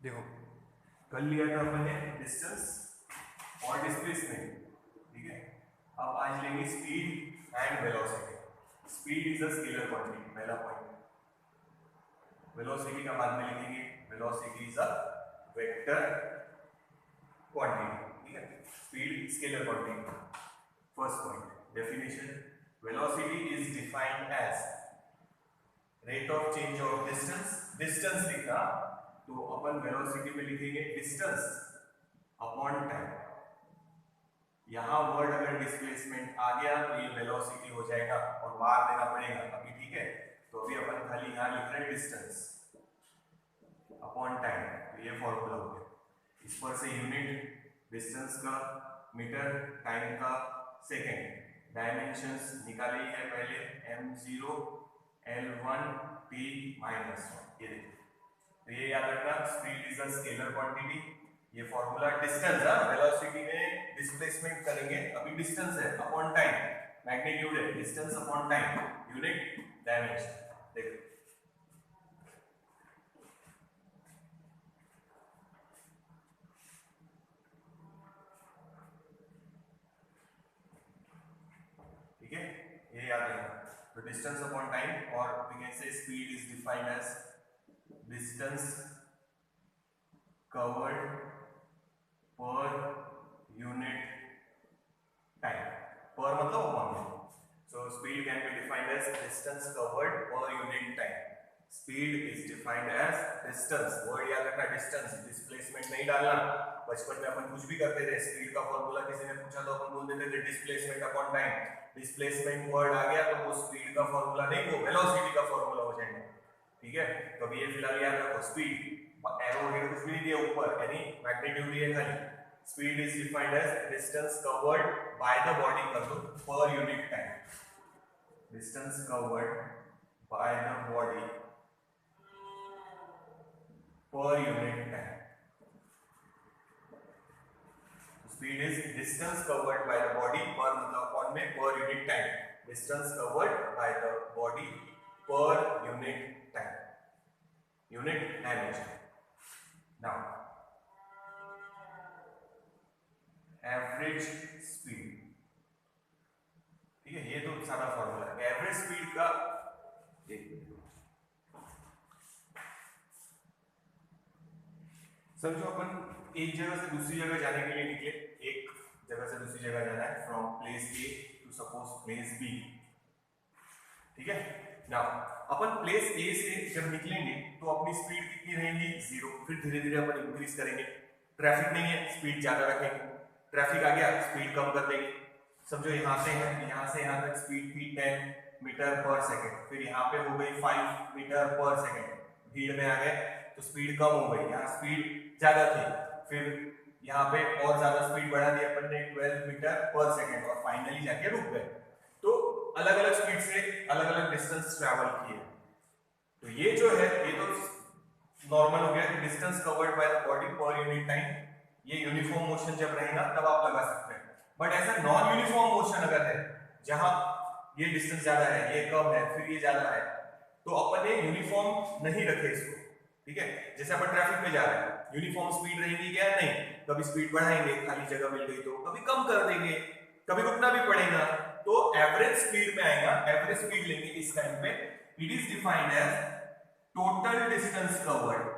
देखो कर लिया था अपन ने डिस्टेंस और डिस्प्लेसमेंट, ठीक है। अब आज लेंगे speed and velocity. Speed is a scalar quantity, पहला पॉइंट। वेलोसिटी का बाद में लिखेंगे, velocity is a vector quantity, ठीक है। Speed scalar quantity. First point, definition. Velocity is defined as rate of change of distance. Distance लिखा तो अपन वेलोसिटी में लिखेंगे डिस्टेंस अपॉन टाइम। यहां वर्ड अगर डिस्प्लेसमेंट आ गया तो ये वेलोसिटी हो जाएगा और बार देना पड़ेगा अभी, ठीक है। तो अभी अपन खाली यहां लिख रहे हैं डिस्टेंस अपॉन टाइम, तो ये फॉर्मूला हो गया। इस पर से यूनिट डिस्टेंस का मीटर, टाइम का सेकेंड, डायमेंशंस निकाली है पहले, m0 l1 t -1, ये देखो। तो ये याद रखना, speed is a scalar quantity. ये फॉर्मूला डिस्टेंस है, वेलोसिटी में डिस्प्लेसमेंट करेंगे, अभी डिस्टेंस है अपॉन टाइम, मैग्नीट्यूड है, distance upon time, unit dimension. देखो ठीक है, ये याद रखना। तो डिस्टेंस अपॉन टाइम, और we can say speed is defined as distance covered per unit time. Per मतलब upon. So speed can be defined as distance covered per unit time. Speed is defined as distance, word याद रखना, distance, displacement नहीं डालना। बचपन में अपन कुछ भी करते थे, स्पीड का फॉर्मूला किसी ने पूछा तो अपन बोल देते थे displacement upon time. Displacement word आ गया तो वो स्पीड का फॉर्मूला नहीं, वो वेलोसिटी का फॉर्मूला हो जाएगा, ठीक है। तो अभी ये फिलहाल याद रखो, स्पीड एरो वगैरह कुछ भी नहीं दिया ऊपर, यानी मैग्नीट्यूड ही है खाली। Speed is defined as distance covered by the body per unit time. Distance covered by the body per unit time. Speed is distance covered by the body per मतलब upon में per unit time. Distance covered by the body per unit time. Unit dimension. Now. Average speed, ठीक है, ये तो सारा formula है। Average speed का समझो अपन एक जगह से दूसरी जगह जाने के लिए निकले, एक जगह से दूसरी जगह जाना है, from place A to suppose place B, ठीक है। नाउ अपन प्लेस ए से जब निकलेंगे तो अपनी स्पीड कितनी रहेगी, 0। फिर धीरे धीरे अपन इंक्रीज करेंगे। ट्रैफिक नहीं है, स्पीड ज्यादा रखेंगे। ट्रैफिक आ गया, स्पीड कम कर देंगे। समझो यहाँ से यहाँ तक स्पीड थी 10 मीटर पर सेकंड, फिर यहाँ पे हो गई 5 मीटर पर सेकंड, भीड़ में आ गए तो स्पीड कम हो गई, यहाँ स्पीड ज्यादा थी, फिर यहाँ पे और ज्यादा स्पीड बढ़ा दी अपन ने 12 मीटर पर सेकंड, और फाइनली जाके रुक गए। तो अलग अलग स्पीड से अलग अलग डिस्टेंस ट्रैवल किए। तो ये जो है ये तो नॉर्मल हो गया कि distance covered by the body पर यूनिट टाइम। ये यूनिफॉर्म मोशन जब रहेगा तब आप लगा सकते हैं। बट ऐसा नॉन यूनिफॉर्म मोशन अगर है, जहां ये डिस्टेंस ज्यादा है, ये कम है, फिर ये ज्यादा है, तो अपन ने यूनिफॉर्म नहीं रखे इसको, ठीक है। जैसे अपन ट्रैफिक में जा रहे हैं, यूनिफॉर्म स्पीड रहेगी क्या, नहीं। कभी स्पीड बढ़ाएंगे, खाली जगह मिल गई तो, कभी कम कर देंगे, कभी रुकना भी पड़ेगा। तो एवरेज स्पीड में आएगा, एवरेज स्पीड लेंगे इस टाइम पे। It is defined as total distance covered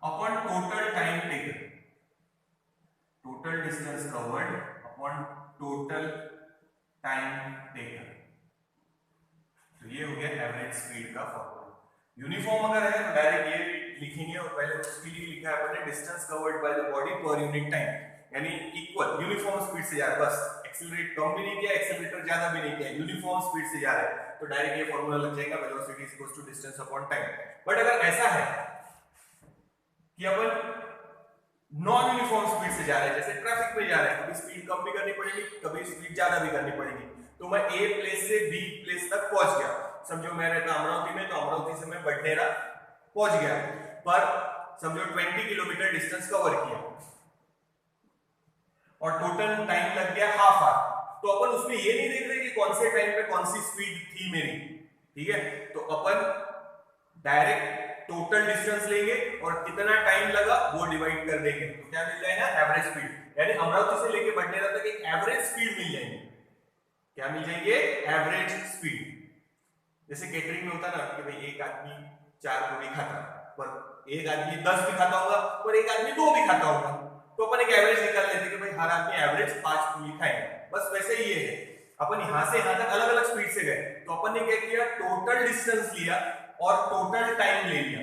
upon total time taken. Total distance covered upon total time taken. तो ये हो गया एवरेज स्पीड का फॉर्मूला। यूनिफॉर्म अगर है तो डायरेक्ट ये लिखेंगे, और पहले उसके लिए लिखा है अपने distance covered by the body पर यूनिट टाइम, यानी इक्वल यूनिफॉर्म स्पीड से जा रहा है, बस एक्सेलरेट कम भी नहीं किया, एक्सेलरेटर ज्यादा भी नहीं किया, यूनिफॉर्म स्पीड से जा रहा है, तो डायरेक्ट ये फॉर्मूला लग जाएगा, velocity is equal to distance upon time. But अगर ऐसा है कि अपन नॉन यूनिफॉर्म स्पीड से जा रहे हैं, जैसे ट्रैफिक में जा रहे हैं, कभी स्पीड कम भी करनी पड़ेगी, कभी स्पीड ज्यादा भी करनी पड़ेगी। तो मैं ए प्लेस से बी प्लेस तक पहुंच गया, समझो मैं रहता अमरावती में, तो अमरावती से मैं बडनेरा पहुंच गया, पर समझो 20 किलोमीटर डिस्टेंस कवर किया और टोटल टाइम लग गया हाफ आवर। तो अपन उसमें ये नहीं देख रहे कि कौन से टाइम पे कौन सी स्पीड थी मेरी, ठीक है, तो अपन डायरेक्ट टोटल डिस्टेंस लेंगे और कितना टाइम लगा वो डिवाइड कर देंगे, तो क्या मिल जाएगा, एवरेज स्पीड। यानी अमरावती से लेके बडनेरा तक एक एवरेज स्पीड मिल जाएगी। क्या मिल जाएंगे, एवरेज स्पीड। जैसे केटरिंग में होता ना कि भाई एक आदमी 4 पूरी खाता, पर एक आदमी 10 भी खाता होगा, पर एक आदमी 2 भी खाता होगा, तो अपन एक एवरेज निकाल लेते हैं कि भाई हर आदमी एवरेज 5 पूरी खाएगा। बस वैसे ही ये है, अपन यहां से यहां तक अलग अलग स्पीड से गए, तो अपन ने क्या किया, टोटल डिस्टेंस लिया और टोटल टाइम ले लिया।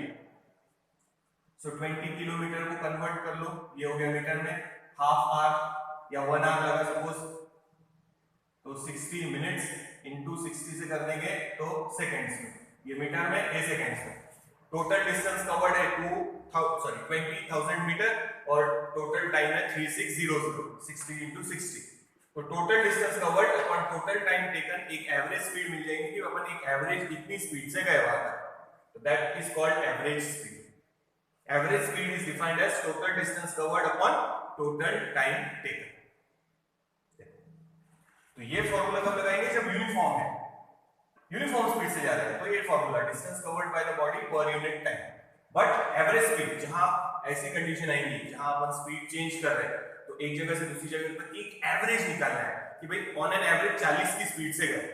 सो 20 किलोमीटर को कन्वर्ट कर लो, ये हो गया मीटर में, हाफ आवर या 1 आवर लगा सपोज, तो 60 मिनट्स इंटू 60 से कर देंगे तो सेकंड्स में, ये मीटर में, ये सेकंड्स में। टोटल डिस्टेंस कवर्ड है 20,000 मीटर और टोटल टाइम है 3600, 60 इंटू 60। तो total distance covered upon total time taken, एक एवरेज स्पीड मिल जाएगी कि अपन एक एवरेज इतनी स्पीड से गए वहां तक, तो that is called average speed. Average speed is defined as total distance covered upon total time taken. तो ये फॉर्मूला कब लगाएंगे, जब यूनिफॉर्म है, यूनिफॉर्म स्पीड से जा रहे हैं, तो ये formula distance covered by the body पर unit time. But average speed, जहां ऐसी कंडीशन आएंगी जहां अपन स्पीड चेंज कर रहे हैं, तो एक जगह से दूसरी जगह तक एक एवरेज निकालना है कि भाई ऑन एन एवरेज 40 की स्पीड से गए,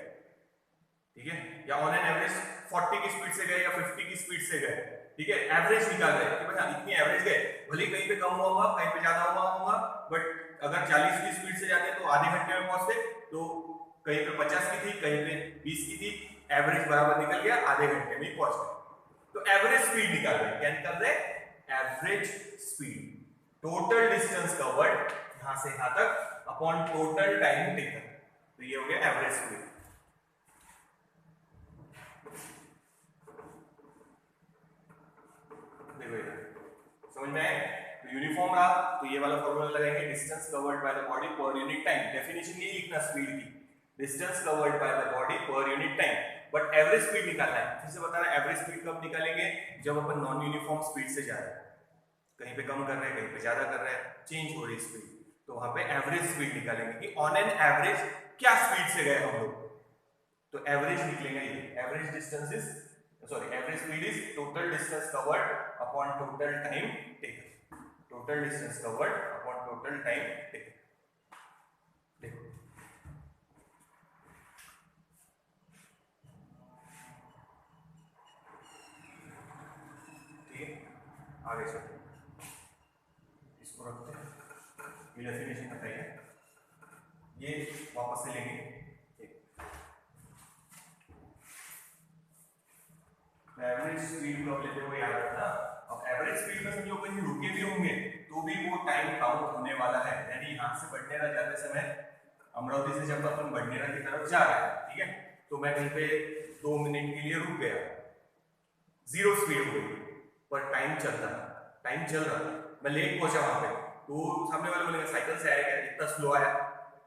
ठीक है, या ऑन एन एवरेज 40 की स्पीड से गए या 50 की स्पीड से गए, ठीक है, एवरेज निकाल रहे हैं कि भाई इतनी एवरेज गए, भले कहीं पे कम हुआ होगा, कहीं पे ज्यादा हुआ होगा, बट अगर 40 की स्पीड से जाते हैं तो आधे घंटे में पहुंचते, तो कहीं पे 50 की थी, कहीं पे 20 की थी, एवरेज बराबर निकल गया, आधे घंटे में पहुंच गए। तो एवरेज स्पीड निकाल रहे हैं, क्या निकाल रहे हैं, average speed, total distance covered यहां से यहां तक अपॉन टोटल टाइम टेकन, तो ये हो गया एवरेज स्पीड। देखो इधर समझ में आए, तो यूनिफॉर्म रहा तो ये वाला फॉर्मूला लगाएंगे, distance covered by the body पर यूनिट टाइम। डेफिनेशन ये लिखना स्पीड की, distance covered by the body पर unit time, but average speed निकालना है। फिर से बता रहा है, एवरेज स्पीड कब निकालेंगे, जब अपन नॉन यूनिफॉर्म स्पीड से जा रहे हैं, कहीं पे कम कर रहे हैं, कहीं पे ज्यादा कर रहे हैं, चेंज हो रही स्पीड, तो वहां पे एवरेज स्पीड निकालेंगे कि ऑन एन एवरेज क्या स्पीड से गए हम लोग, तो एवरेज निकलेगा ये, average distance is average speed is total distance covered upon total time taken, total distance covered upon total time taken. देखो ठीक है, आगे चलते इसको रखते हैं, ये डेफिनेशन बताइए, ये वापस से लेंगे, एवरेज स्पीड कब लेते हो याद रखना। अब एवरेज स्पीड में समझो कहीं रुके भी होंगे तो भी वो टाइम काउंट होने वाला है, यानी यहां से बडनेरा जाते समय, अमरावती से जब अपन बडनेरा की तरफ जा रहे हैं, ठीक है, तो मैं कहीं पे 2 मिनट के लिए रुक गया, जीरो स्पीड हो गई, पर टाइम चल रहा, मैं लेट पहुंचा वहां पे, तो सामने वाले बोलेंगे साइकिल से आया क्या, इतना स्लो आया,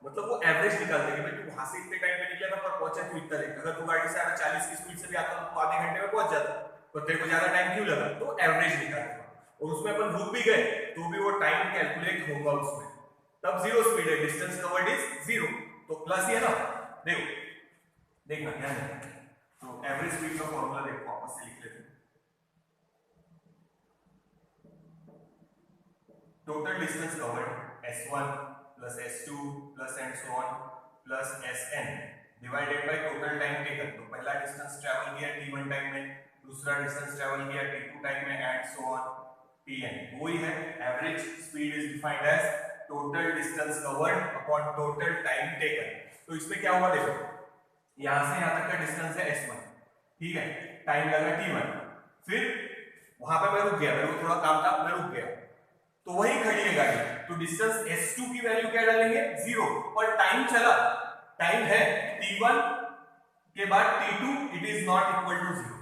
मतलब वो एवरेज निकालते हैं कि भाई तू वहां से इतने टाइम पे निकला था पर पहुंचा क्यों इतना लेट। अगर तू गाड़ी से 40 की स्पीड से भी आता तो आधे घंटे में पहुंच जाता, तो तेरे को ज्यादा टाइम क्यों लगा, तो एवरेज निकालेगा। और उसमें अपन रुक भी गए तो भी वो टाइम कैलकुलेट होगा उसमें, तब जीरो स्पीड है, डिस्टेंस कवर्ड इज जीरो, तो प्लस ही है ना। देखो देखना ध्यान देना, तो एवरेज स्पीड का फॉर्मूला देखो, वापस से लिख लेते हैं, total distance covered S1 plus S2 plus and so on plus Sn divided by total time taken। तो पहला डिस्टेंस ट्रैवल किया t1 टाइम में, दूसरा डिस्टेंस ट्रैवल किया t2 टाइम में एंड सो ऑन tn, वही है average speed is defined as total distance covered upon total time taken. तो इसमें क्या हुआ देखो, यहां से यहां तक का डिस्टेंस है S1, ठीक है, टाइम लगा t1, फिर वहां पे मैं रुक गया, मेरे को थोड़ा काम था, मैं रुक गया, तो वही खड़ी है गाड़ी, तो डिस्टेंस S2 की वैल्यू क्या डालेंगे, 0, और टाइम चला, टाइम है t1 के बाद t2, it is not equal to 0,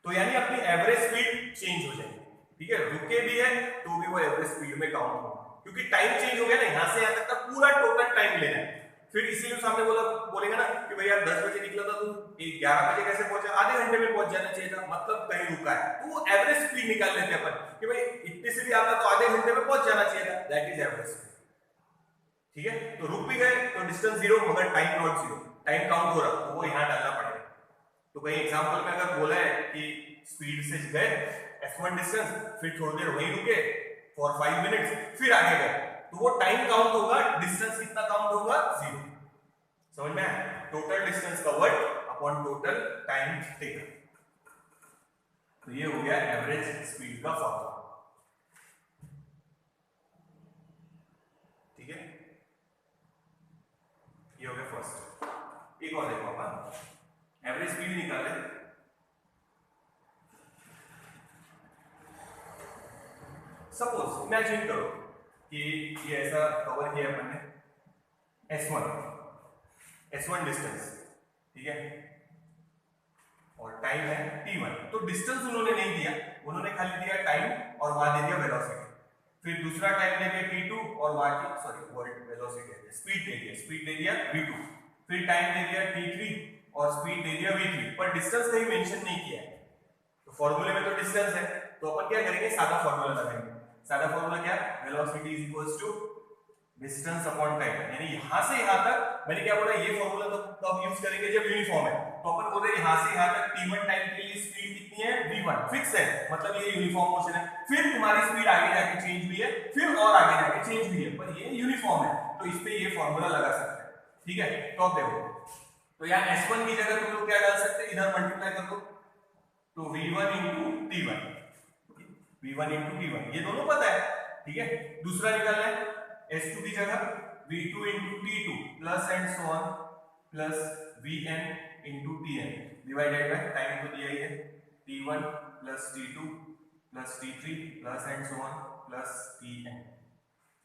तो यानी अपनी एवरेज स्पीड चेंज हो जाएगी, ठीक है, रुके भी है तो भी वो एवरेज स्पीड में काउंट होगा, क्योंकि टाइम चेंज हो गया ना, यहां से यहां तक का पूरा टोटल टाइम लेना है। फिर इसीलिए सामने बोलेगा ना कि भैया 10 बजे निकला था तू 11 बजे कैसे पहुंचा, आधे घंटे में पहुंच जाना चाहिए था, मतलब कहीं रुका है, तो वो एवरेज स्पीड निकाल लेते हैं अपन कि भाई इतने से भी आता तो आधे घंटे में पहुंच जाना चाहिए था, दैट इज एवरेज स्पीड, ठीक है। तो रुक भी गए तो डिस्टेंस 0 मगर टाइम नॉट 0, टाइम काउंट हो रहा, तो वो यहां डालना पड़ेगा, तो कहीं एग्जांपल में अगर बोला है कि स्पीड से गए f1 डिस्टेंस, फिर थोड़ी देर वहीं रुके फॉर 5 मिनट्स, फिर आगे गए, तो वो टाइम काउंट होगा, डिस्टेंस कितना काउंट होगा, 0। समझ में आया? Total distance covered upon total time taken. तो ये हो गया एवरेज स्पीड का फॉर्मूला। ठीक है, ये हो गया फर्स्ट। एक और देखो अपन एवरेज स्पीड निकाले। सपोज इमेजिन करो कि ये ऐसा कवर किया अपन ने S1 डिस्टेंस, ठीक है, और टाइम है t1। तो डिस्टेंस उन्होंने नहीं दिया, उन्होंने खाली दिया टाइम और वहां दे दिया वेलोसिटी। फिर दूसरा टाइम दे दिया t2 और वहां की सॉरी वेलोसिटी स्पीड दे दिया v2। फिर टाइम दे दिया t3 और स्पीड दे दिया v3, पर डिस्टेंस कहीं मेंशन नहीं किया है। तो फॉर्मूले में तो डिस्टेंस है, तो अपन क्या करेंगे, सादा फॉर्मूला लगाएंगे। सादा फॉर्मूला क्या, velocity is equals to distance upon time. यानी यहां से यहां तक मैंने क्या बोला, ये फॉर्मूला तो कब यूज करेंगे, जब यूनिफॉर्म है। तो अपन बोल रहे हैं यहां से यहां तक t1 टाइम के लिए स्पीड कितनी है, v1 फिक्स है, मतलब ये यूनिफॉर्म मोशन है। फिर तुम्हारी स्पीड आगे जाके चेंज हुई है, फिर और आगे जाके चेंज हुई है, पर ये यूनिफॉर्म है, तो इस पे ये फॉर्मूला लगा सकते हैं। ठीक है, तो अब देखो, तो यहाँ S1 की जगह तुम लोग क्या डाल सकते हैं, इधर मल्टीप्लाई कर दो, तो v1 into t1, v1 into t1 ये दोनों पता है। ठीक है, दूसरा निकालना है S2 की जगह v2 into t2 plus and so on plus vn into tn divided by time तो दिया ही है, t1 plus t2 plus t3 plus and so on plus tn।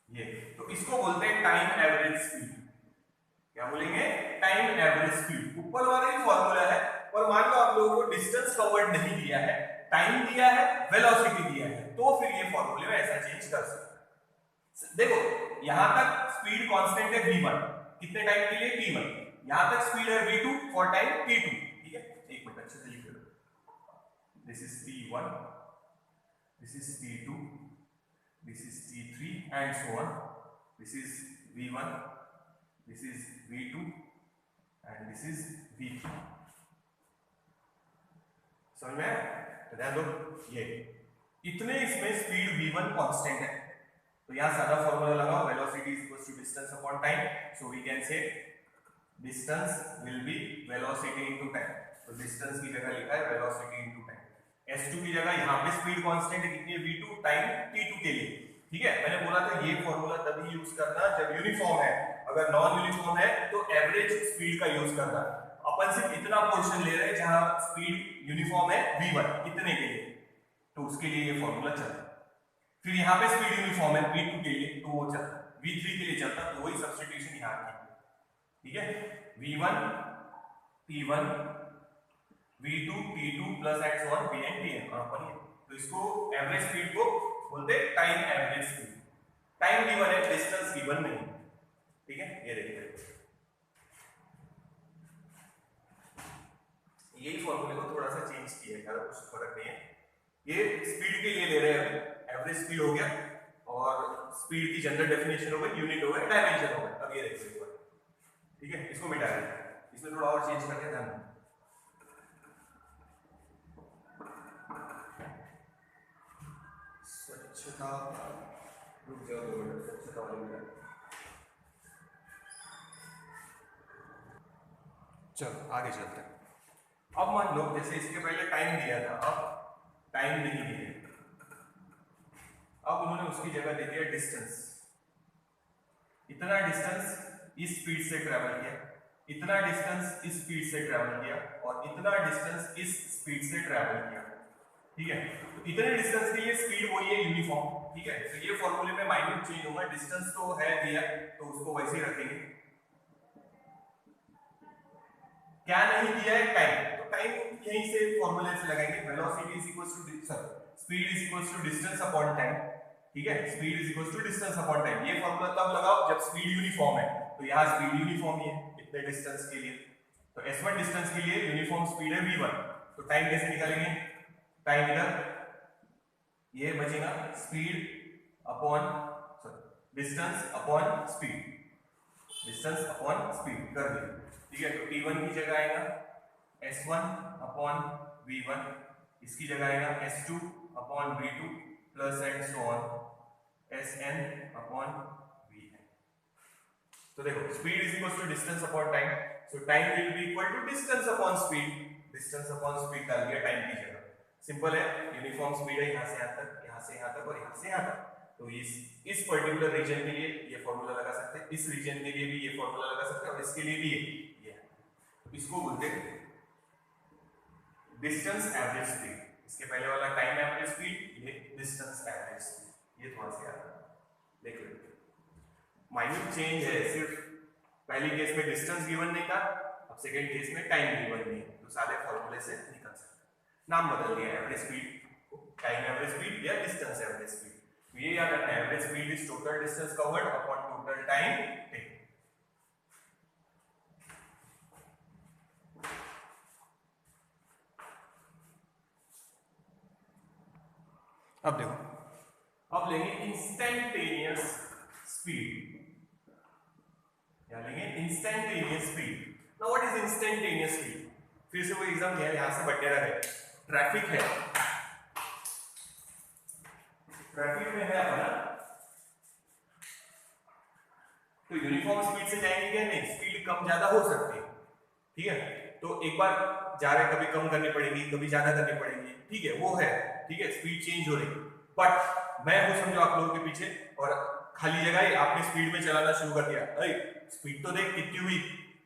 ये तो इसको बोलते हैं टाइम एवरेज स्पीड। क्या बोलेंगे, टाइम एवरेज स्पीड। ऊपर वाला ही फॉर्मूला है, और मान लो आप लोगों को डिस्टेंस कवर्ड नहीं दिया है, टाइम दिया है, वेलोसिटी दिया है, तो फिर ये फॉर्मूले में ऐसा चेंज कर सकते हैं। देखो यहां तक स्पीड कांस्टेंट है v1, कितने टाइम के लिए, t1। यहां तक स्पीड है v2 फॉर टाइम t2। ठीक है, एक मिनट अच्छे से लिख लो, this is t1, this is t2, this is t3 and so on, this is v1, this is v2 and this is v3। समझ में? तो ध्यान दो, ये इतने इसमें स्पीड v1 कांस्टेंट है, तो यहां सादा फॉर्मूला लगाओ, velocity is equal to distance upon time, so we can say distance will be velocity into time. तो डिस्टेंस की जगह लिखा है वेलोसिटी इनटू टाइम। S2 की जगह यहां पे स्पीड कांस्टेंट है कितनी है, v2 टाइम t2 के लिए। ठीक है, मैंने बोला था ये फॉर्मूला तभी यूज करना जब यूनिफॉर्म है, अगर नॉन यूनिफॉर्म है तो एवरेज स्पीड का यूज करना। अपन सिर्फ इतना पोर्शन ले रहे हैं जहां स्पीड यूनिफॉर्म है v1 इतने के लिए, तो उसके लिए ये फॉर्मूला चलता है। फिर यहाँ पे स्पीड यूनिफॉर्म है v2 के लिए, तो वो चलता है, v3 के लिए चलता, तो वही सब्स्टिट्यूशन यहाँ की। ठीक है, v1 t1 v2 t2 plus and so on vn tn, और अपन ये तो इसको एवरेज स्पीड को बोलते हैं time average speed. Time given है, डिस्टेंस गिवन नहीं। ठीक है, ये देखिए यही फॉर्मूले को थोड़ा सा चेंज किया है, ज्यादा कुछ फर्क नहीं है। ये स्पीड के लिए ले रहे हैं, एवरेज स्पीड हो गया, और स्पीड की जनरल डेफिनेशन हो गई, यूनिट हो गया, डायमेंशन हो गया। अब ये देखिए एक बार, ठीक है, इसको मिटा दें, इसमें थोड़ा और चेंज करके ध्यान। स्वच्छता, रुक जाओ 2 मिनट, स्वच्छता वाले मिनट। चलो आगे चलते हैं। अब मान लो जैसे इसके पहले टाइम दिया था, अब टाइम नहीं दिया, अब उन्होंने उसकी जगह दे दिया डिस्टेंस। इतना डिस्टेंस इस स्पीड से ट्रैवल किया, इतना डिस्टेंस इस स्पीड से ट्रैवल किया, और इतना डिस्टेंस इस स्पीड से ट्रैवल किया। ठीक है, तो इतने डिस्टेंस के लिए स्पीड वही है, यूनिफॉर्म। ठीक है, तो ये फॉर्मूले में माइन्यूट चेंज होगा, डिस्टेंस तो है दिया, तो उसको वैसे ही रखेंगे। क्या नहीं दिया है, टाइम, तो टाइम यहीं से फॉर्मूले से लगाएंगे, velocity is equals to speed is equals to distance upon time. ठीक है, speed is equals to distance upon time. ये फॉर्मूला तब लगाओ जब स्पीड यूनिफॉर्म है, तो यहाँ स्पीड यूनिफॉर्म ही है इतने डिस्टेंस के लिए। तो S1 डिस्टेंस के लिए यूनिफॉर्म स्पीड है v1, तो टाइम कैसे निकालेंगे, टाइम इधर ये बचेगा speed upon distance upon speed, distance upon speed कर दिया। ठीक है, तो t1 की जगह आएगा S1 अपॉन V1, इसकी जगह आएगा S2 upon V2 plus and so on Sn upon Vn। तो देखो speed is equal to distance upon time, so time will be equal to distance upon speed, distance upon speed डाल दिया time की जगह। Simple है, uniform speed है यहाँ से यहाँ तक, यहाँ से यहाँ तक और यहाँ से यहाँ तक। तो इस पर्टिकुलर रीजन के लिए ये फॉर्मूला लगा सकते हैं, इस रीजन के लिए भी ये फॉर्मूला लगा सकते हैं और इसके लिए भी ये। इसको बोलते हैं डिस्टेंस एवरेज स्पीड। इसके पहले वाला टाइम एवरेज स्पीड, ये डिस्टेंस एवरेज स्पीड। ये थोड़ा सा याद देख लो, माइन्यूट चेंज है, सिर्फ पहली केस में डिस्टेंस गिवन नहीं था, अब सेकंड केस में टाइम गिवन नहीं है, तो सारे फॉर्मूले से निकल सकते हैं। नाम बदल दिया average speed, time average speed या डिस्टेंस एवरेज स्पीड। तो ये याद रखना, average speed is total distance covered upon total time taken. अब देखो, अब लेंगे इंस्टेंटेनियस स्पीड, क्या लेंगे? Instantaneous speed. Now what is instantaneous speed? फिर से वो एग्जाम है, यहां से बढ़ रहा है, ट्रैफिक है, ट्रैफिक में है अपना, तो यूनिफॉर्म स्पीड से जाएंगे क्या? नहीं, स्पीड कम ज्यादा हो सकती है, ठीक है। तो एक बार जा रहे, कभी कम करनी पड़ेगी, कभी ज्यादा करनी पड़ेगी, ठीक है, वो है, ठीक है, स्पीड चेंज हो रही। बट मैं हूं समझो आप लोगों के पीछे और खाली जगह है, आपने स्पीड में चलाना शुरू कर दिया, अरे स्पीड तो देख कितनी हुई,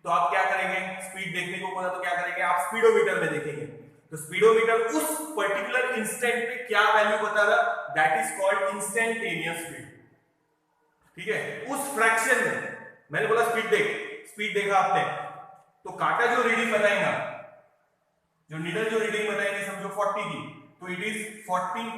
तो आप क्या करेंगे? स्पीड देखने को बोला तो क्या करेंगे? आप स्पीडोमीटर में देखेंगे। तो स्पीडोमीटर उस पर्टिकुलर इंस्टेंट पे क्या वैल्यू बता रहा, that is called instantaneous speed, ठीक है। उस फ्रैक्शन में मैंने बोला स्पीड देख, स्पीड देखा आपने, तो कांटा जो रीडिंग बताएगा, जो नीडल जो रीडिंग बताएगी समझो 40 की, तो it is 40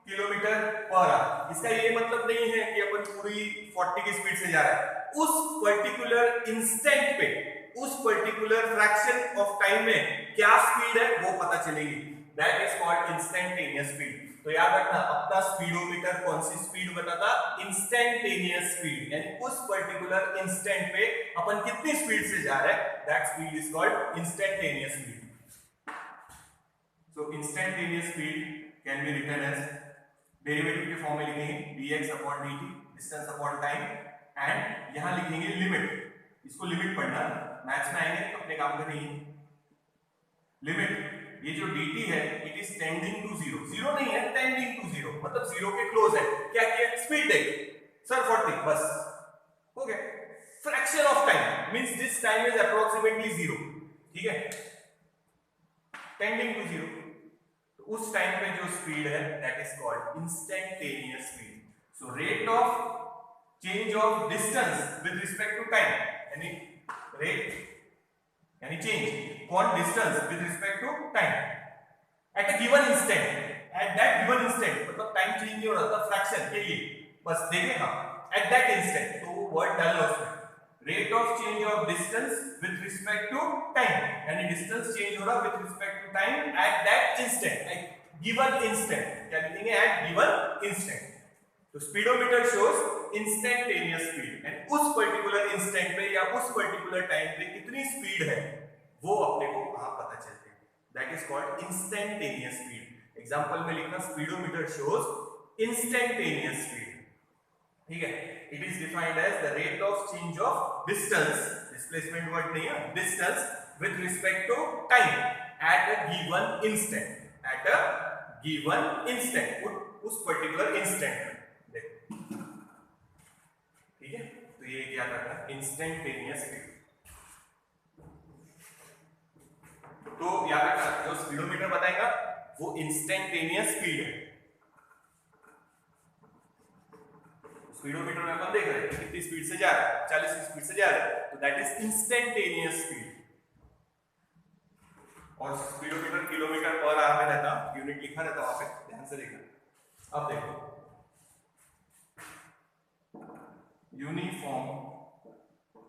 kilometre per hour. इसका ये मतलब नहीं है कि अपन पूरी 40 की स्पीड से जा रहा है, उस पर्टिकुलर इंस्टेंट पे, उस पर्टिकुलर फ्रैक्शन ऑफ टाइम में क्या स्पीड है वो पता चलेगी, that is called instantaneous speed. तो याद रखना, अपना स्पीडोमीटर कौन सी स्पीड बताता? इंस्टेंटेनियस स्पीड, यानी उस पर्टिकुलर इंस्टेंट पे अपन कितनी स्पीड से जा रहे हैं, that speed is called instantaneous speed. So instantaneous speed can be written as, derivative के फॉर्म में लिखेंगे dx upon dt, distance upon time, and यहां लिखेंगे लिमिट। इसको लिमिट पढ़ना, मैथ्स में आएंगे अपने काम का नहीं। लिमिट, ये जो dt है it is tending to zero, zero नहीं है, टेंडिंग टू जीरो, मतलब जीरो के क्लोज है। क्या किया? स्पीड देख सर 40, बस हो गया। Fraction of time means this time is approximately zero, ठीक है, टेंडिंग टू जीरो। तो उस टाइम पे जो स्पीड है that is called instantaneous speed. So rate of change of distance with respect to time, यानी रेट यानी चेंज कौन distance with respect to time at a given instant, at that given instant, मतलब time change नहीं हो रहा था fraction के लिए, बस देखेगा एट दैट इंस्टेंट, तो वो वर्ड डालना उसमें, rate of change of distance with respect to time, यानी डिस्टेंस चेंज हो रहा with respect to time at that instant, at given instant. क्या लिखेंगे? At given instant. तो speedometer shows instantaneous speed, and उस पर्टिकुलर इंस्टेंट पे या उस पर्टिकुलर टाइम पे कितनी स्पीड है वो अपने को वहां पता चलती है, that is called instantaneous speed. Example में लिखना स्पीडोमीटर शोज इंस्टेंटेनियस स्पीड, ठीक है। It is defined as the rate of change of distance, displacement word नहीं है, distance with respect to time at a given instant, at a given instant, उस particular instant. ठीक है, तो ये क्या करना है? Instantaneous speed. तो याद रखना, जो स्पीडोमीटर बताएगा वो इंस्टेंटेनियस स्पीड है। स्पीडोमीटर में अपन देख रहे हैं कितनी स्पीड से जा रहा है, 40 की स्पीड से जा रहा है, तो दैट इज इंस्टेंटेनियस स्पीड। और स्पीडोमीटर किलोमीटर पर आवर में रहता, यूनिट लिखा रहता वहां पे, ध्यान से देखना। अब देखो यूनिफॉर्म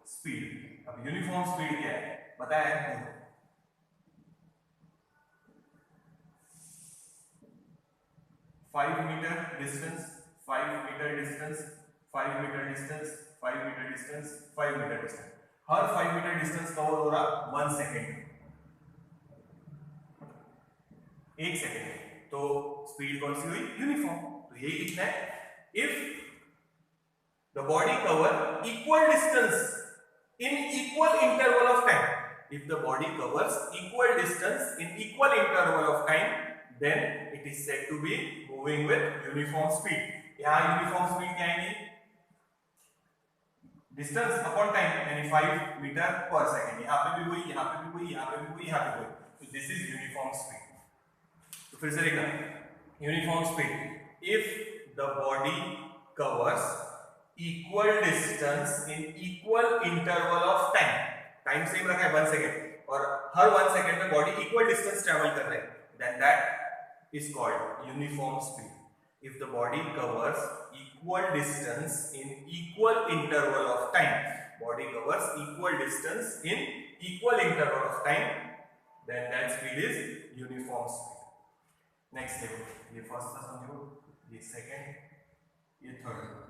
स्पीड, अब यूनिफॉर्म स्पीड क्या है बताया है, 5 metre distance, 5 metre distance, 5 metre distance, 5 metre distance, 5 metre distance, हर 5 मीटर डिस्टेंस कवर हो रहा 1 सेकेंड, 1 सेकेंड, तो स्पीड कौन सी हुई? यूनिफॉर्म। तो यही लिखना है, if the body cover equal distance in equal interval of time, if the body covers equal distance in equal interval of time, then it is said to be moving with uniform speed. यहाँ uniform speed क्या आएगी? distance upon time, यानी 5 metre पर second. यहाँ पे भी वही, यहाँ पे भी वही, यहाँ पे भी वही, यहाँ पे भी वही। तो this is uniform speed. तो फिर से देखना, uniform speed, if the body covers equal distance in equal interval of time, time same रखा है 1 सेकेंड, और हर 1 सेकेंड में बॉडी इक्वल डिस्टेंस ट्रेवल कर रहे हैं, then that is called uniform speed. If the body covers equal distance in equal interval of time, body covers equal distance in equal interval of time, then that speed is uniform speed. Next देखो, ये first था समझो, ये second, ये third.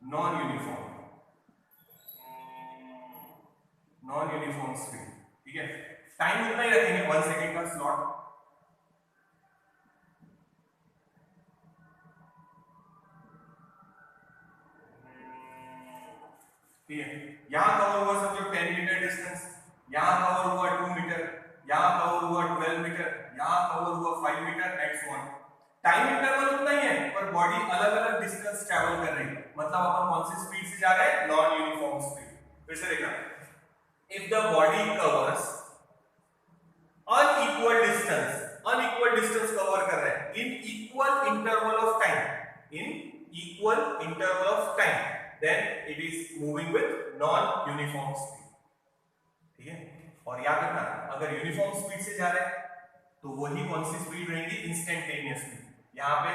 Non uniform speed, ठीक है, time उतना ही रखेंगे, 1 सेकेंड का स्लॉट। ठीक है, यहां कवर हुआ समझो 10 मीटर डिस्टेंस, यहां कवर हुआ 2 मीटर, यहां कवर हुआ 12 मीटर, यहां कवर हुआ 5 meter and so on. Time interval उतना ही है, पर बॉडी अलग अलग डिस्टेंस ट्रैवल कर रही है, मतलब अपन कौन सी स्पीड से जा रहे हैं? Non uniform speed. फिर से देखना, if the body covers unequal distance cover कर रहे हैं in equal interval of time, then it is moving with non uniform speed. ठीक है, और याद रखना, अगर यूनिफॉर्म स्पीड से जा रहे हैं तो वही कौन सी स्पीड रहेगी? Instantaneous speed. यहाँ पे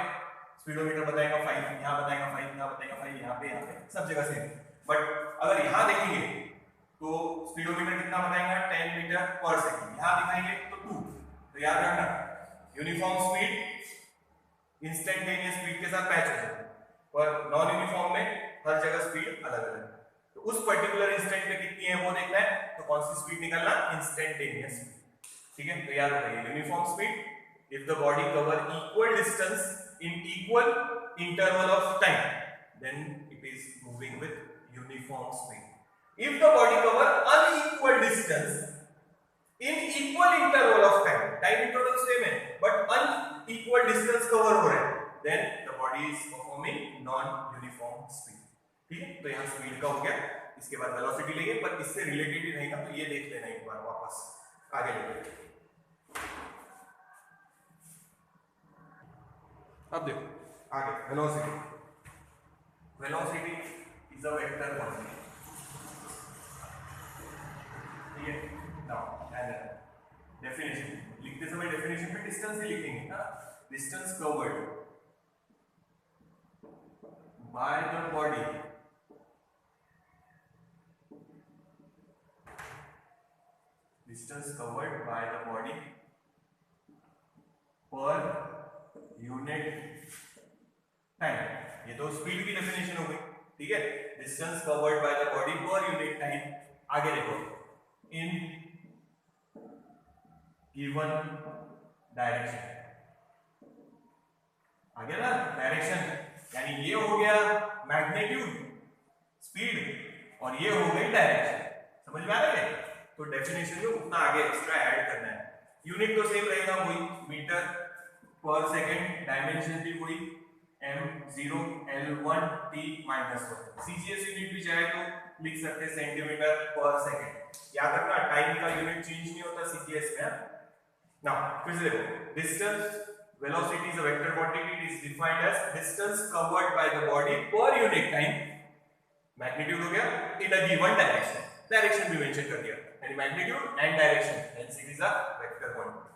स्पीडोमीटर बताएगा 5, यहाँ बताएगा 5, यहाँ बताएगा 5, यहाँ पे सब जगह सेम। बट अगर यहाँ देखेंगे तो स्पीडोमीटर कितना बताएगा? 10 मीटर पर सेकंड। यहाँ दिखाएंगे तो 2। तो याद रखना, यूनिफॉर्म स्पीड इंस्टेंटेनियस स्पीड के साथ मैच हो जाए, पर नॉन यूनिफॉर्म में हर जगह स्पीड अलग अलग है। तो उस पर्टिकुलर इंस्टेंट में कितनी है वो देखना है, तो कौन सी स्पीड निकालना? Instantaneous speed. ठीक है, तो याद रखिए, uniform speed, if the body cover equal distance in equal interval of time, then it is moving with uniform speed. If the body cover unequal distance in equal interval of time, time interval same है but unequal distance cover हो रहा है, then the body is performing non-uniform speed. ठीक है, तो यहाँ speed का हो गया, इसके बाद वेलोसिटी लेंगे, पर इससे रिलेटेड ही रहेगा, तो ये देख लेना एक बार वापस, आगे लेंगे। अब देखो आगे, velocity is a vector quantity. ठीक है, नाउ एंड डेफिनेशन लिखते समय डेफिनेशन में डिस्टेंस ही लिखेंगे ना, distance covered by the body पर यूनिट टाइम। ये तो स्पीड की डेफिनेशन हो गई, ठीक है, distance covered by the body पर यूनिट टाइम। आगे देखो, इन गिवन डायरेक्शन, आगे ना डायरेक्शन, यानी ये हो गया मैग्नीट्यूड स्पीड और ये हो गई डायरेक्शन। समझ में आ रहा है? तो डेफिनेशन में उतना आगे एक्स्ट्रा ऐड करना है। यूनिट तो सेम रहेगा, वही मीटर पर सेकेंड, डायमेंशन भी वही m0 l1 t -1। CGS unit भी चाहे तो लिख सकते हैं सेंटीमीटर पर सेकेंड। याद रखना, टाइम का यूनिट चेंज नहीं होता सीजीएस में। नाउ फिर से देखो, distance velocity is a vector quantity. It is defined as distance covered by the body per unit time. Magnitude हो गया in a given direction, direction भी मेंशन कर दिया, यानी magnitude and direction, hence it is a vector quantity.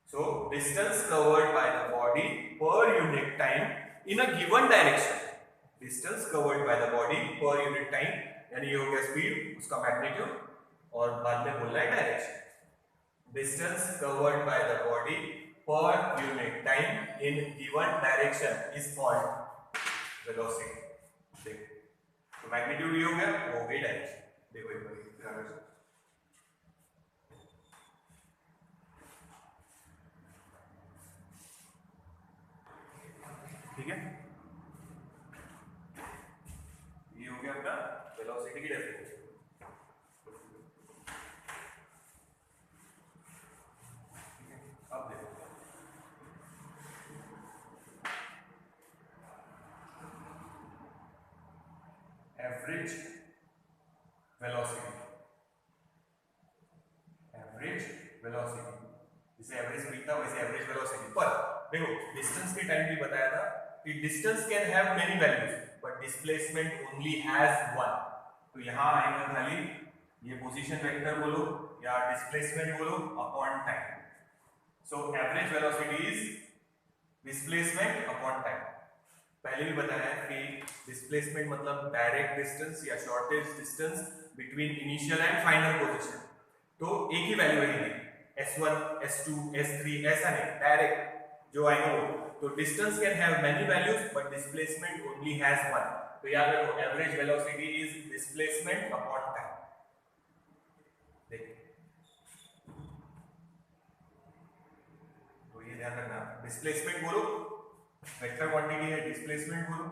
So distance covered by the body per unit time in a given direction, distance covered by the body per unit time, यानी ये हो गया speed, उसका magnitude, और बाद में बोलना है direction. Distance covered by the body per unit time in given direction is called velocity. देखो, तो मैग्नीट्यूड ये हो गया, वो हो गई डायरेक्शन। देखो एक बार है, ये हो गया अपना वेलोसिटी की डेफिनेशन। अब देखो एवरेज वेलोसिटी, एवरेज वेलोसिटी जैसे एवरेज स्पीड था वैसे एवरेज वेलोसिटी। पर देखो डिस्टेंस के टाइम भी बताया था कि distance can have many values but displacement only has one. तो यहां आएगा खाली ये पोजीशन वेक्टर बोलो या डिस्प्लेसमेंट बोलो upon time. So average velocity is displacement upon time. पहले भी बताया है कि डिस्प्लेसमेंट मतलब डायरेक्ट डिस्टेंस या shortage distance between initial and final position. तो एक ही वैल्यू रहेगी S1, S2, S3 ऐसा नहीं, डायरेक्ट जो आएगा वो। तो distance can have many values but displacement only has one. तो याद रखो average velocity is displacement upon time. देखो तो ये ध्यान रखना, डिस्प्लेसमेंट बोलो वेक्टर क्वांटिटी है, डिस्प्लेसमेंट बोलो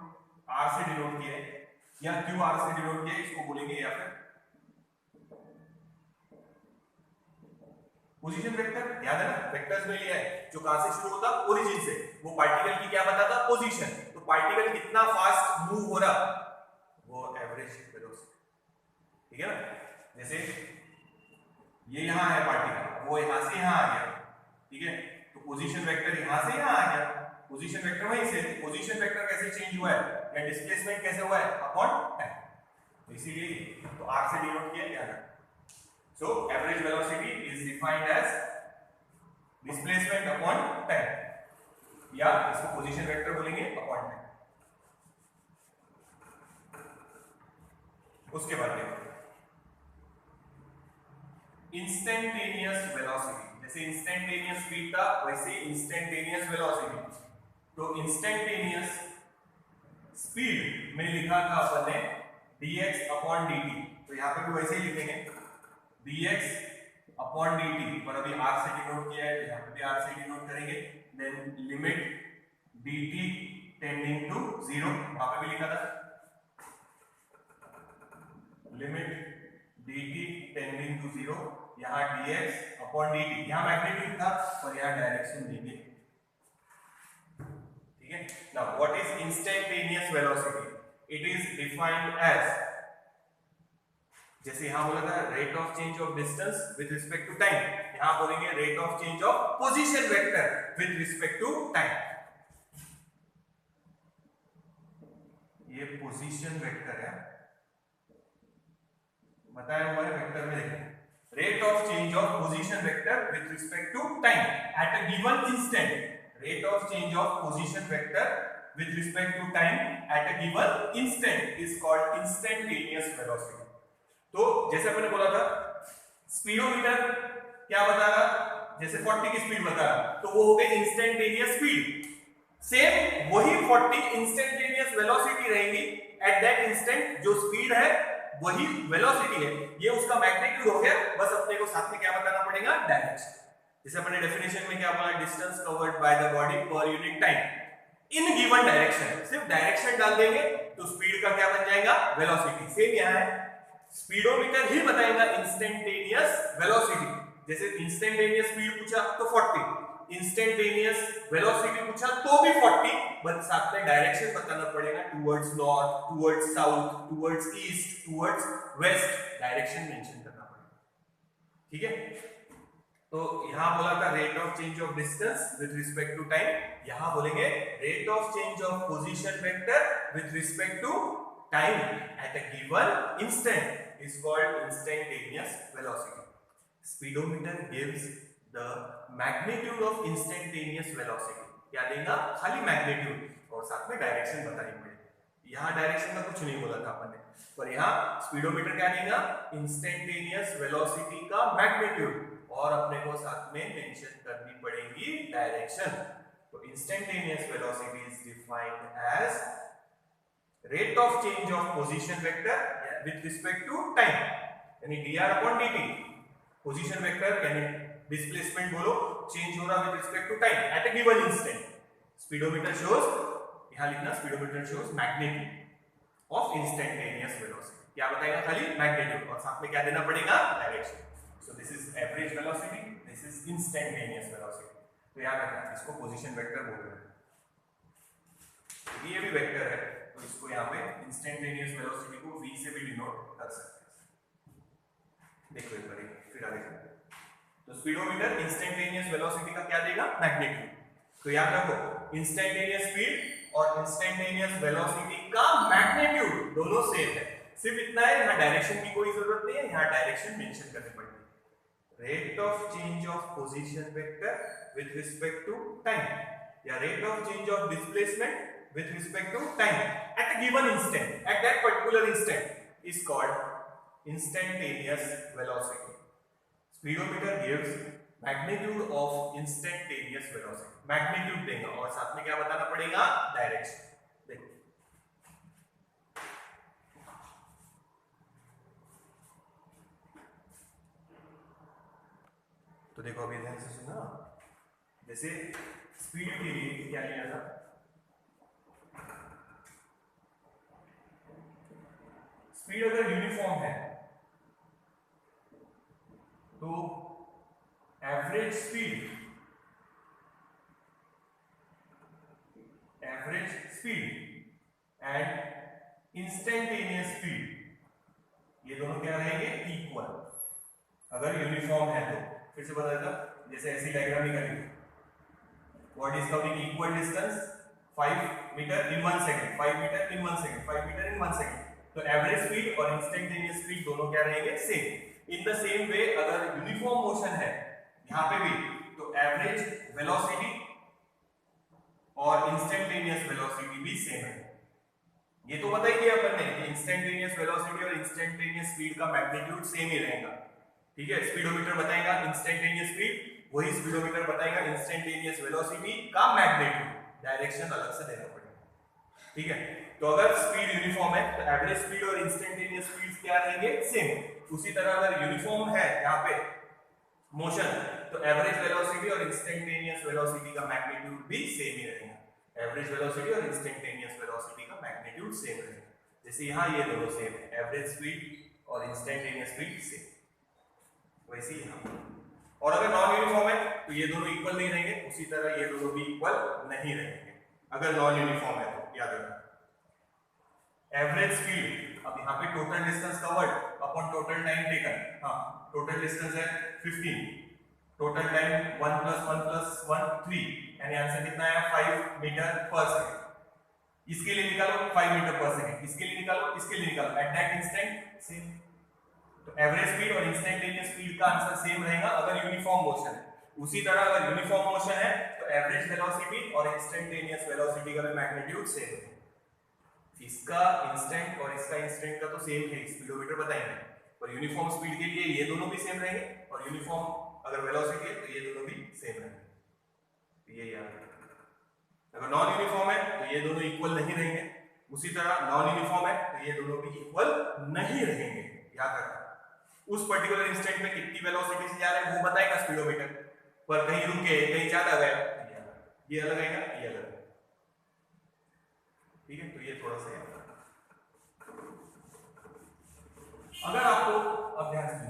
r से डिनोट किया है या qr से डिनोट किया है, इसको बोलेंगे या फिर पोजीशन वेक्टर। याद है ना वेक्टर्स में लिया है जो कहां से शुरू होता, ओरिजिन से। वो पार्टिकल की क्या बताता, पोजीशन। तो पार्टिकल कितना फास्ट मूव हो रहा वो एवरेज वेलोसिटी, ठीक है ना। जैसे ये यहां है पार्टिकल, वो यहां से यहां आ गया, ठीक है। तो पोजीशन वेक्टर यहां से यहां आ गया, पोजीशन वेक्टर वहीं से। पोजीशन वेक्टर कैसे चेंज हुआ है या डिस्प्लेसमेंट कैसे हुआ है, अपॉन टाइम। तो इसीलिए तो r से डिनोट किया गया है। So average velocity is defined as displacement upon time या इसको पोजीशन वेक्टर बोलेंगे अपॉन टाइम। उसके बाद इंस्टेंटेनियस वेलोसिटी, जैसे इंस्टेंटेनियस स्पीड था वैसे इंस्टेंटेनियस वेलोसिटी। तो इंस्टेंटेनियस स्पीड में लिखा था अपन ने dx अपॉन dt, तो यहां पे भी वैसे ही लिखेंगे dx अपॉन dt। पर अभी r से डिनोट किया है तो यहां पे भी r से डिनोट करेंगे। Then limit dt tending to 0, वहां पे भी लिखा था लिमिट dt टेंडिंग टू 0। यहां dx अपॉन dt, यहां मैग्नीट्यूड था पर यहां डायरेक्शन देंगे, ठीक है। Now what is instantaneous velocity? It is defined as, जैसे यहां बोला था rate of change of distance with respect to time, यहां बोलेंगे rate of change of position vector with respect to time. ये पोजीशन वेक्टर है, बताया हुआ है वेक्टर में, देखो rate of change of position vector with respect to time at a given instant. Rate of change of position vector with respect to time at a given instant is called instantaneous velocity। तो जैसे मैंने बोला था speedometer क्या बता रहा, जैसे 40 की स्पीड बता रहा, तो वो हो गई इंस्टेंटेनियस स्पीड। सेम वही 40 इंस्टेंटेनियस वेलोसिटी रहेगी एट दैट इंस्टेंट, जो स्पीड है वही वेलोसिटी है, ये उसका मैग्नीट्यूड हो गया। बस अपने को साथ में क्या बताना पड़ेगा, डायरेक्शन। जैसे मैंने डेफिनेशन में क्या बोला, distance covered by the body पर unit time in given direction. सिर्फ डायरेक्शन डाल देंगे तो स्पीड का क्या बन जाएगा, वेलोसिटी। सेम यहां है, स्पीडोमीटर ही बताएगा इंस्टेंटेनियस वेलोसिटी। जैसे इंस्टेंटेनियस स्पीड पूछा तो 40, इंस्टेंटेनियस वेलोसिटी पूछा तो भी 40, बट साथ में डायरेक्शन बताना पड़ेगा, towards north, towards south, towards east, towards west, direction mention करना पड़ेगा, ठीक है। तो यहां बोला था rate of change of distance with respect to time, यहां बोलेंगे rate of change of position vector with respect to time at a given instant is called instantaneous velocity. Speedometer gives the magnitude of instantaneous velocity, क्या देगा, खाली magnitude और साथ में direction बतानी पड़ेगी। यहां डायरेक्शन का कुछ नहीं बोला था अपन ने, पर यहां स्पीडोमीटर क्या देगा, इंस्टेंटेनियस वेलोसिटी का मैग्नीट्यूड, और अपने को साथ में मेंशन करनी पड़ेगी डायरेक्शन। तो instantaneous velocity is defined as rate of change of position vector with respect to time, यानी dr upon dt। Position vector यानी डिस्प्लेसमेंट बोलो, चेंज हो रहा with respect to time at a given instant. Speedometer shows यहाँ लिखना speedometer shows magnitude of instantaneous velocity, क्या बताएगा खाली मैग्नीट्यूड, और साथ में क्या देना पड़ेगा direction. So this is average velocity, this is instantaneous velocity. तो याद रखना इसको पोजीशन वेक्टर बोल रहे हैं, ये भी वेक्टर है तो इसको यहाँ पे इंस्टेंटेनियस वेलोसिटी को v से भी डिनोट कर सकते हैं। देखो एक बार फिर आगे चलते हैं। तो स्पीडोमीटर इंस्टेंटेनियस वेलोसिटी का क्या देगा मैग्नीट्यूड। तो याद रखो इंस्टेंटेनियस स्पीड और इंस्टेंटेनियस वेलोसिटी का मैग्नीट्यूड दोनों सेम है, सिर्फ इतना है यहाँ डायरेक्शन की कोई जरूरत नहीं है, यहाँ डायरेक्शन मेंशन करनी पड़ेगी। Rate of change of position vector with respect to time या rate of change of displacement with respect to time at a given instant, at that particular instant is called instantaneous velocity. Speedometer gives magnitude of instantaneous velocity, magnitude देगा और साथ में क्या बताना पड़ेगा direction. देखो तो देखो अभी ध्यान से सुना, जैसे स्पीड के लिए क्या लिया था, स्पीड अगर यूनिफॉर्म है तो average speed and instantaneous speed ये दोनों क्या रहेंगे इक्वल, अगर यूनिफॉर्म है तो। फिर से बता देता, जैसे ऐसी डायग्राम निकालेंगे, what is covering equal distance 5 metre in 1 second, 5 metre in 1 second, 5 metre in 1 second, तो एवरेज स्पीड और इंस्टेंटेनियस स्पीड दोनों क्या रहेंगे same. In the same way अगर यूनिफॉर्म मोशन है यहां पे भी, तो एवरेज वेलोसिटी और इंस्टेंटेनियस वेलोसिटी भी सेम है। ये तो पता ही है अपन ने कि इंस्टेंटेनियस वेलोसिटी और इंस्टेंटेनियस स्पीड का मैग्नीट्यूड सेम ही रहेगा, ठीक है। स्पीडोमीटर बताएगा इंस्टेंटेनियस स्पीड, वही स्पीडोमीटर बताएगा इंस्टेंटेनियस वेलोसिटी का मैग्नीट्यूड, डायरेक्शन अलग से देना पड़ेगा, ठीक है। तो अगर स्पीड यूनिफॉर्म है तो एवरेज स्पीड और इंस्टेंटेनियस स्पीड क्या रहेंगे सेम। उसी तरह अगर यूनिफॉर्म है यहाँ पे मोशन, तो एवरेज वेलोसिटी और इंस्टेंटेनियस वेलोसिटी का मैग्नीट्यूड भी सेम ही रहेगा। एवरेज वेलोसिटी और इंस्टेंटेनियस वेलोसिटी का मैग्नीट्यूड सेम रहेगा, जैसे यहाँ ये दोनों सेम है, एवरेज स्पीड और इंस्टेंटेनियस स्पीड सेम, वैसे ही यहाँ। और अगर नॉन यूनिफॉर्म है तो ये दोनों इक्वल नहीं रहेंगे, उसी तरह ये दोनों भी इक्वल नहीं रहेंगे अगर नॉन यूनिफॉर्म है तो, याद रखना। एवरेज स्पीड, अब यहाँ पे total distance covered upon total time taken, हाँ टोटल डिस्टेंस है 15, टोटल टाइम 1 + 1 + 1 3, यानी आंसर कितना है 5 मीटर पर सेकंड। इसके लिए निकालो 5 मीटर पर सेकंड, इसके लिए निकालो, इसके लिए निकालो, एट दैट इंस्टेंट सेम। तो एवरेज स्पीड और इंस्टेंटेनियस स्पीड का आंसर सेम रहेगा अगर यूनिफॉर्म मोशन है। उसी तरह अगर यूनिफॉर्म मोशन है तो एवरेज वेलोसिटी और इंस्टेंटेनियस वेलोसिटी का मैग्नीट्यूड सेम है। इसका इंस्टेंट और इसका इंस्टेंट का तो सेम है, स्पीडोमीटर बताएंगे, पर यूनिफॉर्म स्पीड के लिए ये दोनों भी सेम रहेंगे और यूनिफॉर्म अगर वेलोसिटी है तो ये दोनों भी सेम रहेंगे। ये याद रखना। अगर नॉन यूनिफॉर्म है तो ये दोनों इक्वल नहीं रहेंगे, उसी तरह नॉन यूनिफॉर्म है तो ये दोनों भी इक्वल नहीं रहेंगे, याद रखना। उस पर्टिकुलर इंस्टेंट में कितनी वेलोसिटी से जा रहे हैं वो बताएगा स्पीडोमीटर, पर कहीं रुके कहीं ज्यादा गया, ये अलग आएगा, ये अलग, ठीक है। तो ये थोड़ा सा याद रखना। अगर आपको अब ध्यान से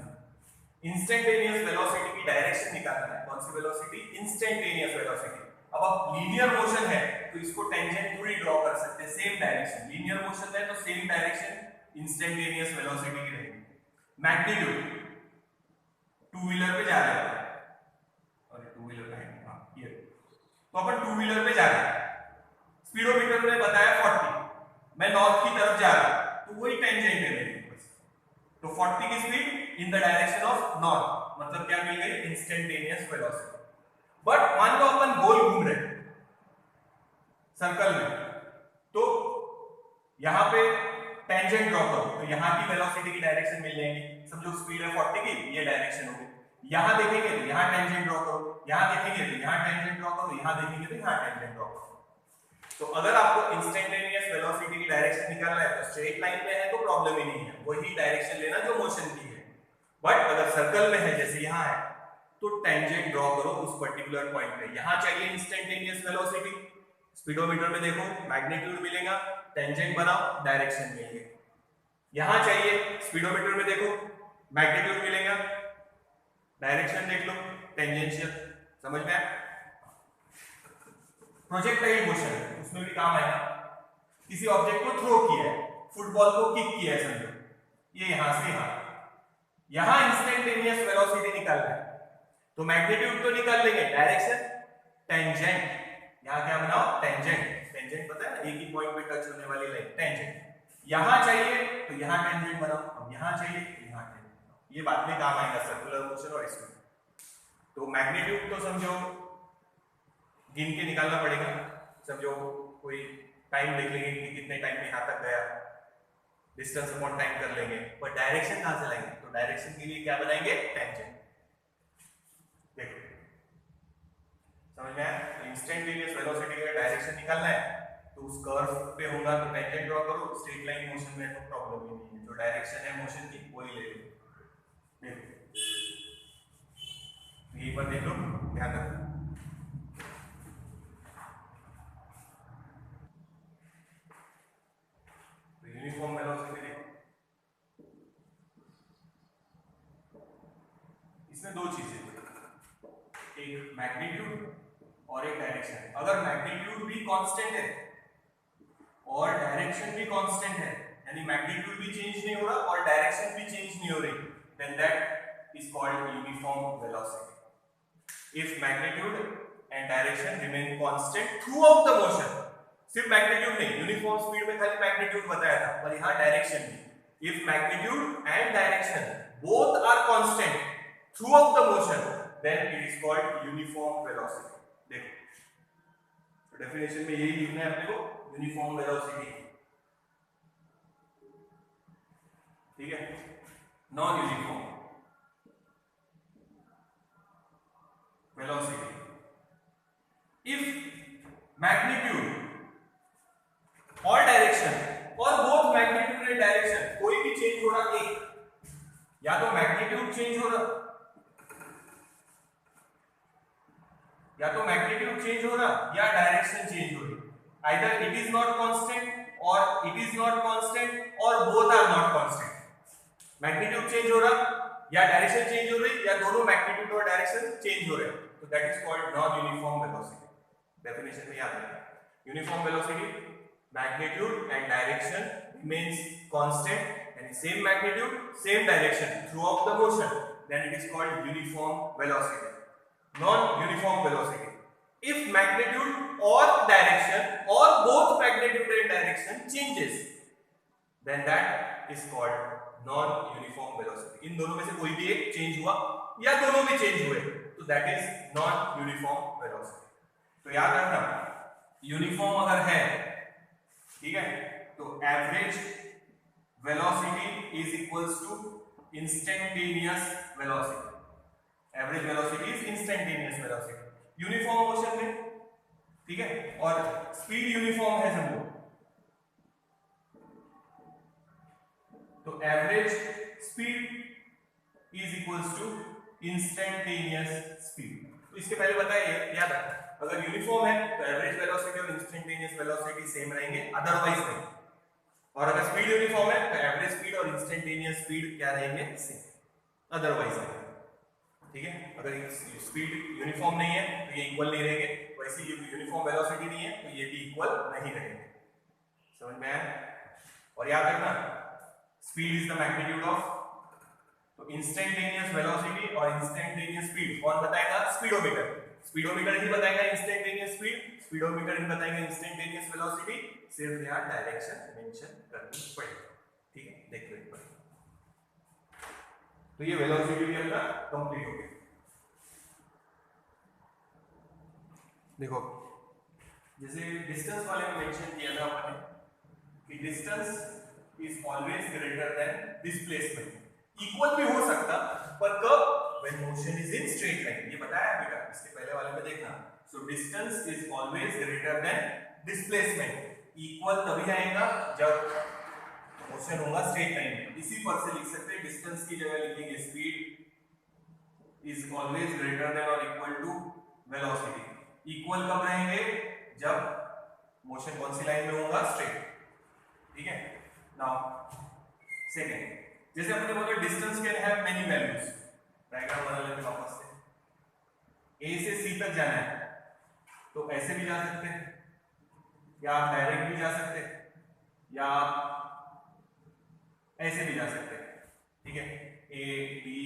इंस्टेंटेनियस वेलोसिटी की डायरेक्शन निकालना है, कौन सी वेलोसिटी, इंस्टेंटेनियस वेलोसिटी। अब आप लीनियर मोशन है तो इसको टेंजेंट पूरी ड्रॉ कर सकते हैं, सेम डायरेक्शन, लीनियर मोशन है तो सेम डायरेक्शन इंस्टेंटेनियस वेलोसिटी की रहेगी। मैग्नीट्यूड, टू व्हीलर पे जा रहे हैं, और टू व्हीलर है, हाँ ये, तो अपन टू व्हीलर पे जा रहे हैं, स्पीडोमीटर ने बताया 40, मैं नॉर्थ की तरफ जा रहा हूं तो वही टेंजेंट है मेरे पास, तो 40 की speed in the direction of north, मतलब क्या मिल गई इंस्टेंटेनियस वेलोसिटी। बट मान लो अपन गोल घूम रहे सर्कल में, तो यहां पे टेंजेंट ड्रॉ करो तो यहां की वेलोसिटी की डायरेक्शन मिल जाएगी, समझो स्पीड है 40 की, ये डायरेक्शन होगी। यहां देखेंगे तो यहां टेंजेंट ड्रॉ करो, यहां देखेंगे तो यहां टेंजेंट ड्रॉ करो, यहां देखेंगे तो यहां टेंजेंट ड्रॉ करो। तो अगर आपको इंस्टेंटेनियस वेलोसिटी की डायरेक्शन निकालना है तो स्ट्रेट लाइन में है तो प्रॉब्लम ही नहीं है, वही डायरेक्शन लेना जो मोशन की है। बट अगर सर्कल में है जैसे यहां है तो टेंजेंट ड्रॉ करो उस पर्टिकुलर पॉइंट पे। यहां चाहिए इंस्टेंटेनियस वेलोसिटी, स्पीडोमीटर में देखो मैग्नीट्यूड मिलेगा, टेंजेंट बनाओ, डायरेक्शन मिलेगी। यहां चाहिए स्पीडोमीटर में देखो मैग्नीट्यूड मिलेगा, डायरेक्शन देख लो, टेंजेंशियल। समझ में आया? प्रोजेक्टाइल मोशन उसमें भी काम आएगा। किसी ऑब्जेक्ट को थ्रो किया है, फुटबॉल को किक किया है समझो, ये यहां से यहां इंस्टेंटेनियस वेलोसिटी निकालना है, तो मैग्नीट्यूड तो निकाल लेंगे, डायरेक्शन टेंजेंट। यहां क्या बनाओ? टेंजेंट। टेंजेंट पता है ना, एक ही पॉइंट पे टच होने वाली लाइन, टेंजेंट। यहां चाहिए तो यहां टेंजेंट बनाओ, अब यहां चाहिए तो यहां टेंजेंट बनाओ। ये बाद में काम आएगा सर्कुलर मोशन और इसमें। तो मैग्नीट्यूड तो समझो गिन के निकालना पड़ेगा, समझो कोई टाइम देख लेंगे कि कितने टाइम में यहां तक गया, डिस्टेंस अपॉन टाइम कर लेंगे, पर डायरेक्शन कहां से लाएंगे? तो डायरेक्शन के लिए क्या बनाएंगे? टेंजेंट। देखो समझ में आया? इंस्टेंटेनियस वेलोसिटी का डायरेक्शन निकालना है तो उस कर्व पे होगा तो टेंजेंट ड्रॉ करो, स्ट्रेट लाइन मोशन में तो प्रॉब्लम ही नहीं है, जो डायरेक्शन है मोशन की वही ले लो। देखो यहीं पर देख लो, ध्यान रखो। यूनिफॉर्म वेलोसिटी देखो, इसमें दो चीजें, एक मैग्नीट्यूड और एक डायरेक्शन। अगर मैग्नीट्यूड भी कांस्टेंट है और डायरेक्शन भी कांस्टेंट है, यानी मैग्नीट्यूड भी चेंज नहीं हो रहा और डायरेक्शन भी चेंज नहीं हो रही, then that is called uniform velocity. If magnitude and direction remain constant throughout the motion, सिर्फ मैग्नीट्यूड नहीं, यूनिफॉर्म स्पीड में खाली मैग्नीट्यूड बताया था, पर यहां डायरेक्शन भी। If magnitude and direction both are constant throughout the motion, then it is called uniform velocity. देखो तो डेफिनेशन में यही लिखना है अपने को, यूनिफॉर्म वेलोसिटी। ठीक है? Non uniform velocity, if magnitude और डायरेक्शन और बोथ मैग्नीट्यूड एंड डायरेक्शन कोई भी चेंज हो रहा, एक या तो मैग्नीट्यूड चेंज हो रहा, या तो मैग्नीट्यूड चेंज हो रहा या डायरेक्शन चेंज हो रही, either it is not constant और इट इज नॉट कांस्टेंट और both are not constant. Magnitude change हो रहा या डायरेक्शन चेंज हो रही या दोनों मैग्नीट्यूड और डायरेक्शन चेंज हो रहे, तो that is called non uniform velocity. Definition में याद रखना, uniform velocity magnitude and direction remains constant and same magnitude same direction throughout the motion, then it is called uniform velocity. Non-uniform velocity, if magnitude or direction or both magnitude and direction changes, then that is called non-uniform velocity. इन दोनों में से कोई भी एक change हुआ या दोनों भी चेंज हुए तो that is non-uniform velocity. तो याद रखना, यूनिफॉर्म अगर है, ठीक है, तो average velocity is equals to instantaneous velocity. Average velocity is instantaneous velocity uniform motion में, ठीक है, और स्पीड यूनिफॉर्म है समझो, तो average speed is equals to instantaneous speed. तो इसके पहले बताइए, याद रखना, अगर यूनिफॉर्म है तो एवरेज वेलोसिटी और इंस्टेंटेनियस वेलोसिटी सेम रहेंगे, अदरवाइज नहीं। और अगर स्पीड यूनिफॉर्म है तो एवरेज स्पीड और इंस्टेंटेनियस स्पीड क्या रहेंगे? सेम, अदरवाइज नहीं। ठीक है, अगर स्पीड यूनिफॉर्म नहीं है तो ये इक्वल नहीं रहेंगे, वैसे ये यूनिफॉर्म वेलोसिटी नहीं है तो ये भी इक्वल नहीं रहेंगे। समझ में आया? और याद रखना, speed is the magnitude of, तो इंस्टेंटेनियस वेलोसिटी और इंस्टेंटेनियस स्पीड कौन बताएगा? स्पीडोमीटर। स्पीडोमीटर ही बताएगा इंस्टेंटेनियस स्पीड, स्पीडोमीटर ही बताएगा इंस्टेंटेनियस वेलोसिटी, सिर्फ यहां डायरेक्शन मेंशन करनी पड़ेगी। ठीक है, देख लो एक बार। तो ये वेलोसिटी भी अपना कंप्लीट हो गया। देखो जैसे डिस्टेंस वाले में मेंशन किया था आपने कि distance is always greater than displacement. Equal भी हो सकता, पर कब? When motion is in straight line. ये बताया बेटा इसके पहले वाले में, देखना। So distance is always greater than displacement. Equal तभी आएगा जब मोशन होगा स्ट्रेट लाइन में। इसी पर से लिख सकते हैं, डिस्टेंस की जगह लिखेंगे speed is always greater than और इक्वल टू वेलोसिटी। इक्वल कब रहेंगे? जब मोशन कौन सी लाइन में होगा, स्ट्रेट। ठीक है, नाउ सेकेंड, जैसे हमने बोला distance can have many values, diagram बना लेते हैं वापस से। ए से सी तक जाना है तो ऐसे भी जा सकते हैं, या आप डायरेक्ट भी जा सकते हैं, या ऐसे भी जा सकते हैं। ठीक है, ए बी,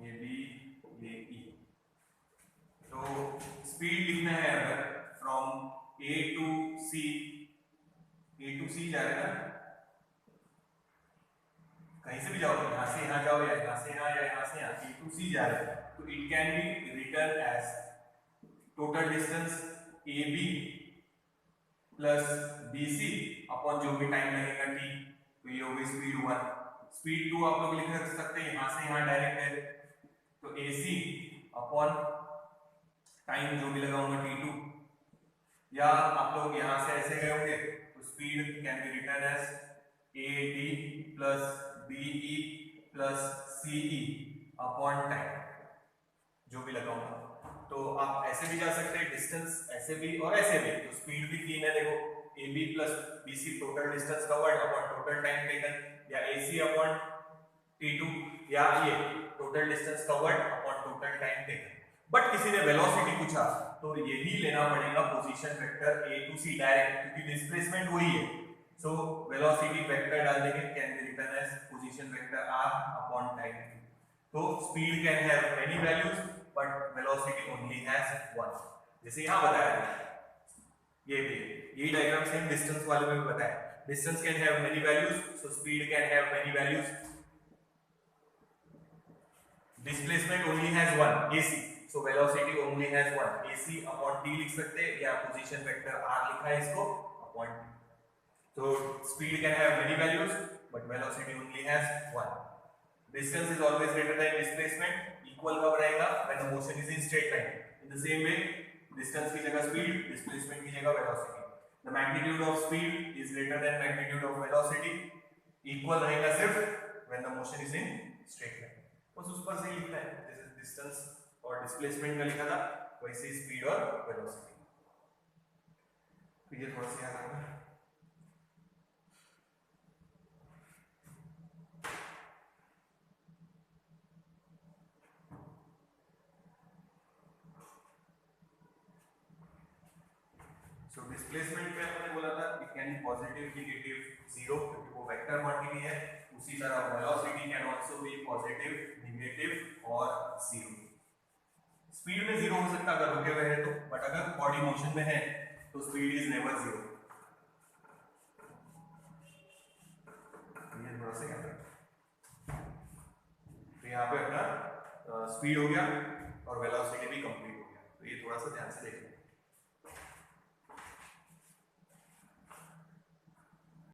ये बी, ये ई। तो स्पीड लिखना है अगर फ्रॉम ए टू सी जा रहे हैं ना, कहीं से भी जाओ, यहां से यहां जाओ, या यहां से यहां, या यहां से यहां, ए टू सी जा रहे हैं, तो it can be written as total distance A B plus B C upon जो भी टाइम लगेगा टी, तो ये होगी स्पीड 1। स्पीड 2 आप लोग लिख सकते हैं, यहां से यहां डायरेक्ट है, तो ए सी अपॉन टाइम जो भी लगा होगा टी 2, या आप लोग यहां से ऐसे गए होंगे तो speed can be written as A D plus B E plus C E upon time जो भी लगा होगा। तो आप ऐसे भी जा सकते हैं, डिस्टेंस ऐसे भी और ऐसे भी, तो स्पीड भी 3 है, देखो A B plus B C total distance covered upon total time taken, या ए सी अपॉन टी 2, या ये total distance covered upon total time taken. But किसी ने वेलोसिटी पूछा तो यही लेना पड़ेगा position vector A to C direct, क्योंकि डिस्प्लेसमेंट वही है। सो वेलोसिटी वेक्टर डाल देंगे, can be written as position vector R upon time. तो speed can have many values but velocity only has one, जैसे यहां बताया है। ये भी यही डायग्राम सेम डिस्टेंस वाले में भी बताया, distance can have many values, so speed can have many values, displacement only has one ac, so velocity only has one ac upon t लिख सकते हैं, या पोजीशन वेक्टर r लिखा है इसको अपॉन t। तो speed can have many values but velocity only has one. Distance is always greater than displacement, equal कब रहेगा, when the motion is in straight line. In the same way distance की जगह speed, displacement की जगह velocity. The magnitude of speed is greater than magnitude of velocity, equal रहेगा सिर्फ when the motion is in straight line. बस उस पर से ही लिखना है, जैसे डिस्टेंस और डिस्प्लेसमेंट का लिखा था वैसे ही स्पीड और वेलोसिटी। तो ये थोड़ा सा याद रखना। सो डिस्प्लेसमेंट में हमने बोला था it can B positive, negative, zero, क्योंकि वो वेक्टर क्वांटिटी है। उसी तरह velocity can also be positive, negative और जीरो। स्पीड में जीरो हो सकता है अगर रुके हुए हैं तो, बट अगर बॉडी मोशन में है तो स्पीड इज नेवर जीरो। ये थोड़ा सा याद रखना। तो यहाँ पे अपना स्पीड हो गया और वेलोसिटी भी कंप्लीट हो गया, तो ये थोड़ा सा ध्यान से देखना।